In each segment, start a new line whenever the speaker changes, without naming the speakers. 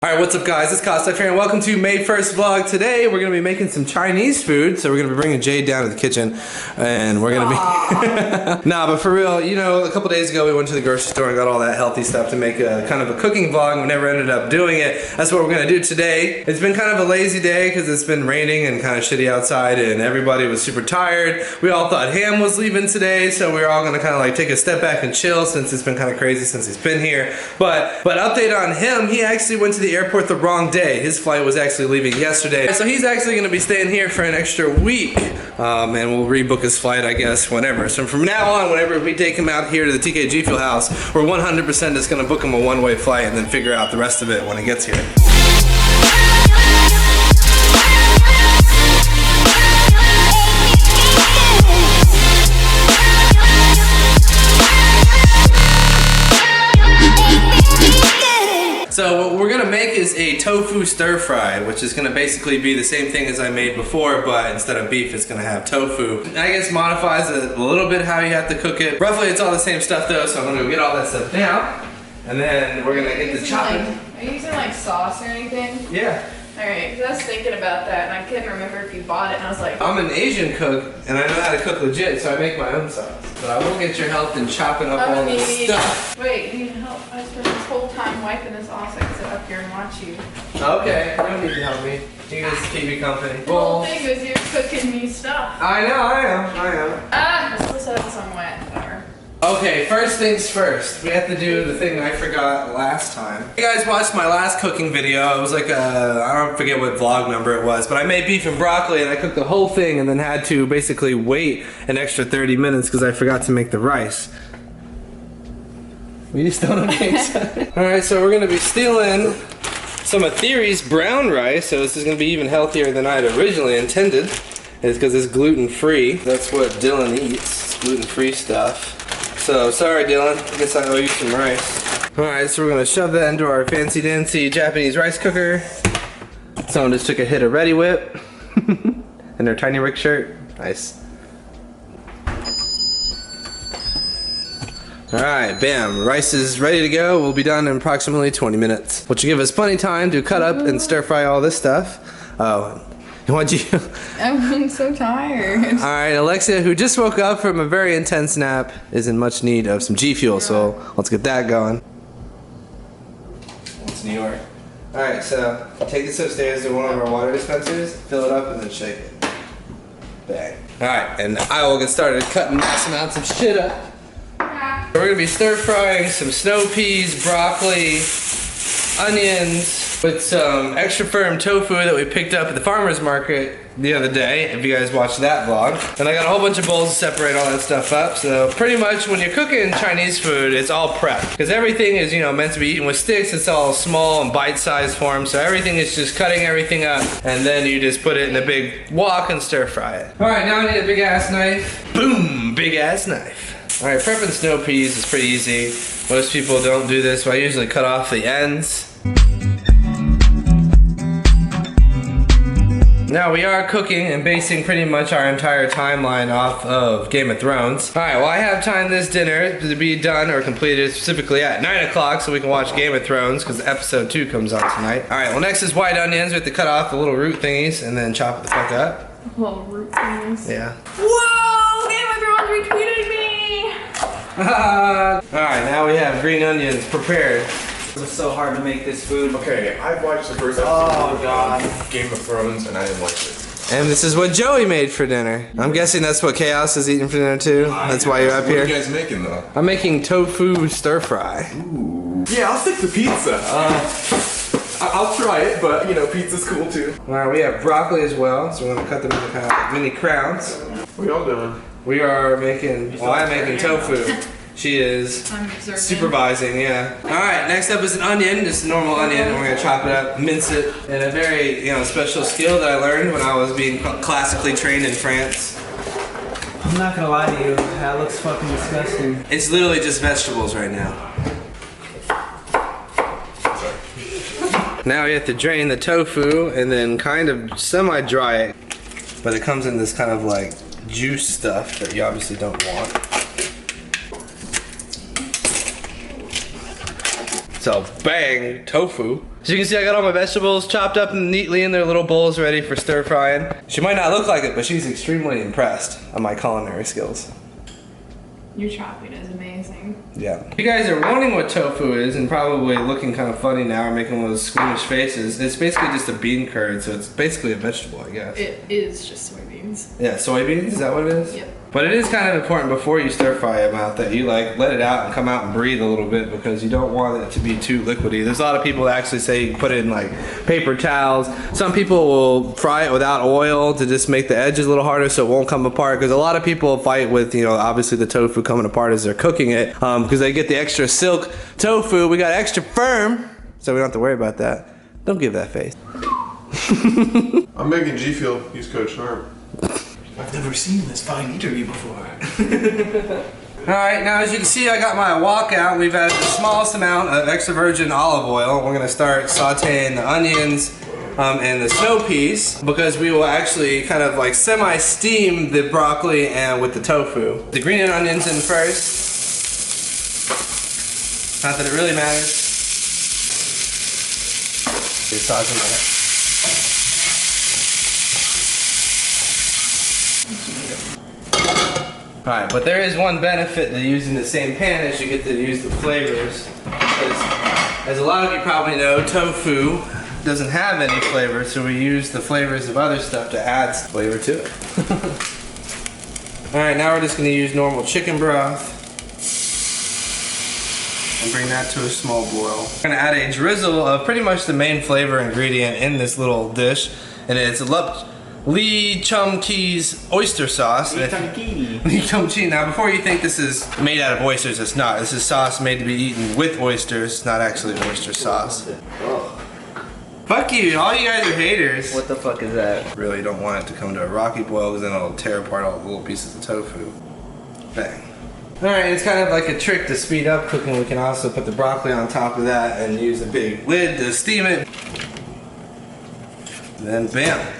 Alright, what's up guys, it's KOSDFF here and welcome to May 1st vlog. Today we're going to be making some Chinese food, so we're going to be bringing Jade down to the kitchen and we're going to be... Nah, but for real, you know, a couple days ago we went to the grocery store and got all that healthy stuff to make a kind of a cooking vlog. We never ended up doing it. That's what we're going to do today. It's been kind of a lazy day because it's been raining and kind of shitty outside and everybody was super tired. We all thought Ham was leaving today, so we were all going to kind of like take a step back and chill since it's been kind of crazy since he's been here. But update on him, he actually went to the airport the wrong day. His flight was actually leaving yesterday. So he's actually going to be staying here for an extra week. And we'll rebook his flight, I guess, whenever. So from now on, whenever we take him out here to the TKGFuelHouse, we're 100% just going to book him a one-way flight and then figure out the rest of it when he gets here. So what we're gonna make is a tofu stir fry, which is gonna basically be the same thing as I made before, but instead of beef, it's gonna have tofu. I guess modifies it a little bit how you have to cook it. Roughly, it's all the same stuff though, so I'm gonna go get all that stuff down, and then we're gonna get the chopping.
Are you using like sauce or anything?
Yeah.
Alright, because I was thinking about that and I couldn't remember if you bought it and I was like...
I'm an Asian cook and I know how to cook legit, so I make my own sauce. But I will get your help in chopping up all this stuff.
Wait, you need help? I spent this whole time wiping this off so I can sit up here and watch you.
Okay, you don't need to help me. You can just keep me company.
The whole thing is you're cooking me stuff.
I know, I am.
Ah, I'm supposed to have this on wet. Whatever.
Okay, first things first. We have to do the thing I forgot last time. You guys watched my last cooking video. It was like I don't forget what vlog number it was, but I made beef and broccoli and I cooked the whole thing and then had to basically wait an extra 30 minutes because I forgot to make the rice. We just don't have Alright, so we're gonna be stealing some of Theory's brown rice, so this is gonna be even healthier than I had originally intended. It's because it's gluten-free. That's what Dylan eats, gluten-free stuff. So, sorry Dylan, I guess I owe you some rice. Alright, so we're gonna shove that into our fancy-dancy Japanese rice cooker. Someone just took a hit of Ready Whip in their Tiny Rick shirt. Nice. Alright, bam. Rice is ready to go. We'll be done in approximately 20 minutes. Which will give us plenty of time to cut up and stir fry all this stuff. Oh. What'd you?
I'm so tired.
Alright, Alexia, who just woke up from a very intense nap, is in much need of some GFuel, so let's get that going. It's New York. Alright, so take this upstairs to one of our water dispensers, fill it up, and then shake it. Bang. Alright, and I will get started cutting mass amounts of shit up. We're gonna be stir frying some snow peas, broccoli, onions, with some extra firm tofu that we picked up at the farmer's market the other day, if you guys watched that vlog. And I got a whole bunch of bowls to separate all that stuff up, so pretty much when you're cooking Chinese food, it's all prep. Because everything is, you know, meant to be eaten with sticks, it's all small and bite-sized form, so everything is just cutting everything up, and then you just put it in a big wok and stir fry it. Alright, now I need a big ass knife. Boom! Big ass knife. Alright, prepping snow peas is pretty easy. Most people don't do this, but I usually cut off the ends. Now we are cooking and basing pretty much our entire timeline off of Game of Thrones. Alright, well I have timed this dinner to be done or completed specifically at 9 o'clock so we can watch Game of Thrones because episode 2 comes on tonight. Alright, well next is white onions. We have to cut off the little root thingies and then chop it the fuck up.
Little root thingies.
Yeah.
Whoa! Game of Thrones retweeted me!
Alright, now we have green onions prepared.
It was so hard to make this food.
Okay, I've watched the first episode of Game of Thrones and I didn't like it.
And this is what Joey made for dinner. I'm guessing that's what Chaos is eating for dinner too. That's why you're up here.
What are you guys making though?
I'm making tofu stir fry.
Ooh. Yeah, I'll stick to pizza. I'll try it, but you know, pizza's cool too.
Alright, we have broccoli as well, so we're gonna cut them into kind of mini crowns.
What y'all doing?
We are making, well I'm making tofu. She is supervising, yeah. Alright, next up is an onion, just a normal onion, and we're gonna chop it up, mince it, and a very, you know, special skill that I learned when I was being classically trained in France.
I'm not gonna lie to you, that looks fucking disgusting.
It's literally just vegetables right now. Now we have to drain the tofu and then kind of semi-dry it, but it comes in this kind of like juice stuff that you obviously don't want. So bang, tofu. As you can see, I got all my vegetables chopped up neatly in their little bowls ready for stir frying. She might not look like it, but she's extremely impressed on my culinary skills.
Your chopping is amazing.
Yeah. If you guys are wondering what tofu is and probably looking kind of funny now or making one of those squeamish faces, it's basically just a bean curd, so it's basically a vegetable, I guess.
It is just soybeans.
Yeah, soybeans, is that what it is?
Yep.
But it is kind of important before you stir fry them out that you like let it out and come out and breathe a little bit because you don't want it to be too liquidy. There's a lot of people that actually say you put it in like paper towels. Some people will fry it without oil to just make the edges a little harder so it won't come apart, because a lot of people fight with, you know, obviously the tofu coming apart as they're cooking it because they get the extra silk tofu. We got extra firm, so we don't have to worry about that. Don't give that face.
I'm making GFuel. Use code SHARP.
I've never seen this fine eatery before.
Alright, now as you can see, I got my wok out. We've added the smallest amount of extra virgin olive oil. We're going to start sauteing the onions and the snow peas, because we will actually kind of like semi-steam the broccoli and with the tofu. The green onions in first. Not that it really matters. Just sauteing that. Alright, but there is one benefit to using the same pan, is you get to use the flavors. Because, as a lot of you probably know, tofu doesn't have any flavor, so we use the flavors of other stuff to add flavor to it. Alright, now we're just going to use normal chicken broth and bring that to a small boil. We're going to add a drizzle of pretty much the main flavor ingredient in this little dish, and it's Lee Chum Kee's oyster sauce. Lee Chum Kee. Now, before you think this is made out of oysters, it's not. This is sauce made to be eaten with oysters. It's not actually oyster sauce.
Oh.
Fuck you, all you guys are haters.
What the fuck is that?
Really don't want it to come to a rocky boil because then it'll tear apart all the little pieces of tofu. Bang. Alright, it's kind of like a trick to speed up cooking. We can also put the broccoli on top of that and use a big lid to steam it. And then bam.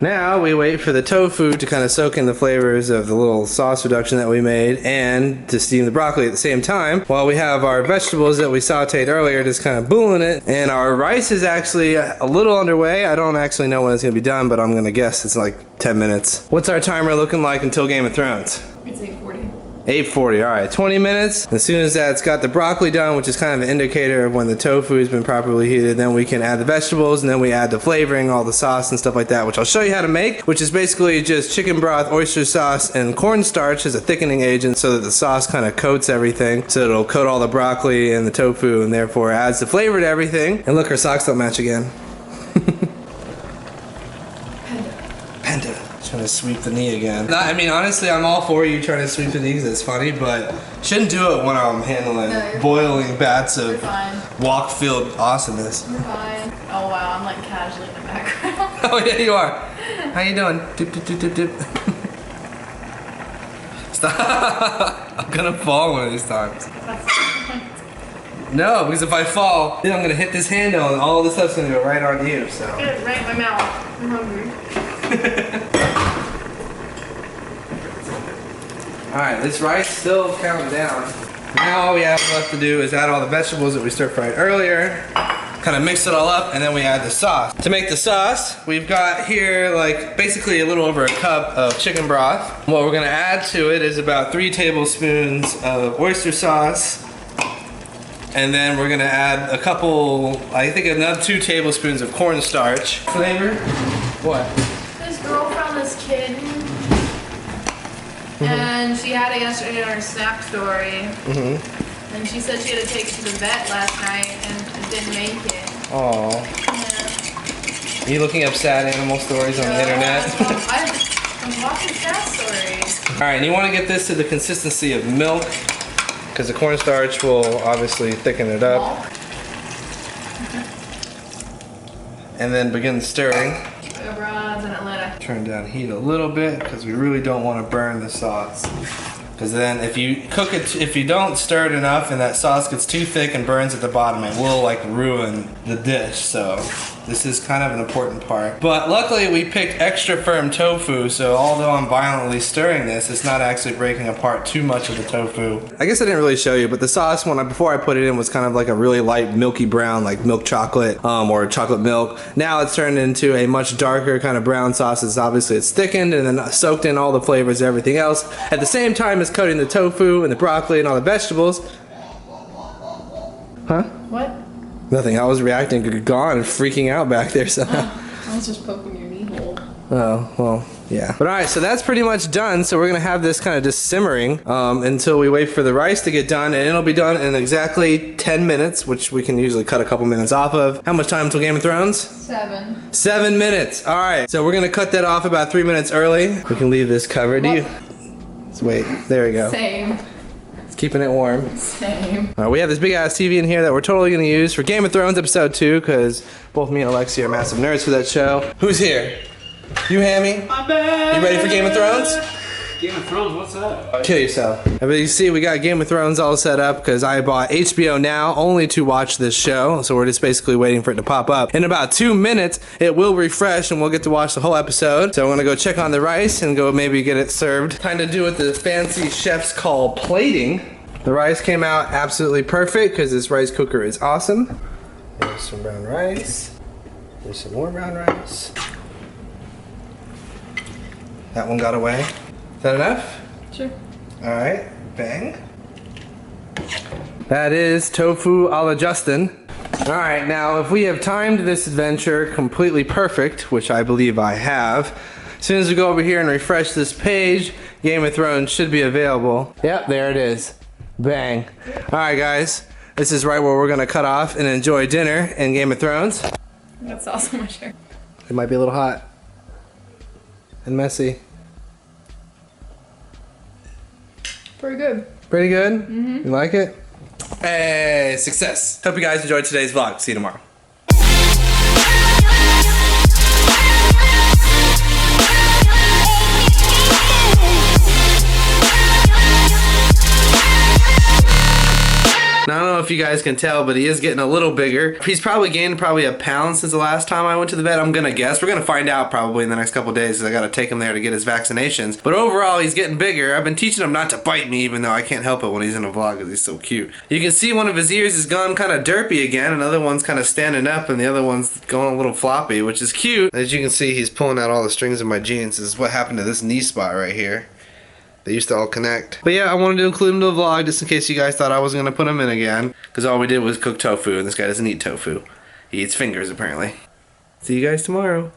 Now we wait for the tofu to kind of soak in the flavors of the little sauce reduction that we made and to steam the broccoli at the same time while we have our vegetables that we sauteed earlier just kind of booling it. And our rice is actually a little underway. I don't actually know when it's going to be done, but I'm going to guess it's like 10 minutes. What's our timer looking like until Game of Thrones?
It's 8:40.
8:40, alright, 20 minutes. As soon as that's got the broccoli done, which is kind of an indicator of when the tofu has been properly heated, then we can add the vegetables, and then we add the flavoring, all the sauce and stuff like that, which I'll show you how to make, which is basically just chicken broth, oyster sauce, and cornstarch as a thickening agent so that the sauce kind of coats everything, so it'll coat all the broccoli and the tofu, and therefore adds the flavor to everything. And look, our socks don't match again. Panda. Trying to sweep the knee again. I mean, honestly, I'm all for you trying to sweep the knee because it's funny, but shouldn't do it when I'm handling boiling bats of walk-filled awesomeness.
You're fine. Oh wow, I'm like casually in the background.
Oh yeah, you are. How you doing? Dip, dip, dip, dip, dip. Stop. I'm gonna fall one of these times. No, because if I fall, then I'm gonna hit this handle and all this stuff's gonna go right on you, so.
Get it right in my mouth. I'm hungry.
Alright, this rice still counting down. Now all we have left to do is add all the vegetables that we stir fried earlier, kind of mix it all up, and then we add the sauce. To make the sauce, we've got here like basically a little over a cup of chicken broth. What we're gonna add to it is about 3 tablespoons of oyster sauce, and then we're gonna add a couple, I think another 2 tablespoons of cornstarch. Flavor? What?
This girl found this kitten, and she had it yesterday in her Snap story. And she said she had to take it to the vet last night and it didn't make it.
Aww.
Yeah.
Are you looking up sad animal stories on the internet?
I'm watching sad stories.
Alright, and you want to get this to the consistency of milk, because the cornstarch will obviously thicken it up. And then begin stirring. Turn down heat a little bit because we really don't want to burn the sauce. Because then if you cook it, if you don't stir it enough and that sauce gets too thick and burns at the bottom, it will like ruin the dish. So This is kind of an important part. But luckily we picked extra firm tofu, so although I'm violently stirring this, it's not actually breaking apart too much of the tofu. I guess I didn't really show you, but the sauce before I put it in was kind of like a really light milky brown, like milk chocolate or chocolate milk. Now it's turned into a much darker kind of brown sauce. Obviously it's thickened and then soaked in all the flavors and everything else. At the same time as coating the tofu and the broccoli and all the vegetables. Huh?
What?
Nothing. I was reacting, gone and freaking out back there somehow.
I was just poking your knee hole.
Oh, well, yeah. But alright, so that's pretty much done. So we're going to have this kind of just simmering until we wait for the rice to get done. And it'll be done in exactly 10 minutes, which we can usually cut a couple minutes off of. How much time until Game of Thrones?
7.
7 minutes. Alright, so we're going to cut that off about 3 minutes early. We can leave this covered. Let's wait. There we go.
Same.
Keeping it warm.
Same.
We have this big ass TV in here that we're totally gonna use for Game of Thrones episode 2 because both me and Alexia are massive nerds for that show. Who's here? You, Hammy?
I'm back.
You ready for Game of Thrones?
Game of Thrones, what's that?
Kill yourself. But you see, we got Game of Thrones all set up because I bought HBO Now only to watch this show. So we're just basically waiting for it to pop up. In about 2 minutes, it will refresh and we'll get to watch the whole episode. So I'm gonna go check on the rice and go maybe get it served. Kind of do what the fancy chefs call plating. The rice came out absolutely perfect because this rice cooker is awesome. There's some brown rice. There's some more brown rice. That one got away. Is that enough?
Sure.
Alright, bang. That is tofu a la Justin. Alright, now if we have timed this adventure completely perfect, which I believe I have, as soon as we go over here and refresh this page, Game of Thrones should be available. Yep, there it is. Bang. Alright guys, this is right where we're gonna cut off and enjoy dinner in Game of Thrones.
Got sauce on my shirt.
It might be a little hot. And messy.
Pretty good.
Pretty good? Mm-hmm. You like it? Hey, success. Hope you guys enjoyed today's vlog. See you tomorrow. Now, I don't know if you guys can tell, but he is getting a little bigger. He's probably gained a pound since the last time I went to the vet, I'm gonna guess. We're gonna find out probably in the next couple of days because I gotta take him there to get his vaccinations. But overall, he's getting bigger. I've been teaching him not to bite me, even though I can't help it when he's in a vlog because he's so cute. You can see one of his ears has gone kind of derpy again. Another one's kind of standing up and the other one's going a little floppy, which is cute. As you can see, he's pulling out all the strings of my jeans. This is what happened to this knee spot right here. They used to all connect. But yeah, I wanted to include him in the vlog just in case you guys thought I wasn't going to put him in again. Because all we did was cook tofu, and this guy doesn't eat tofu. He eats fingers, apparently. See you guys tomorrow.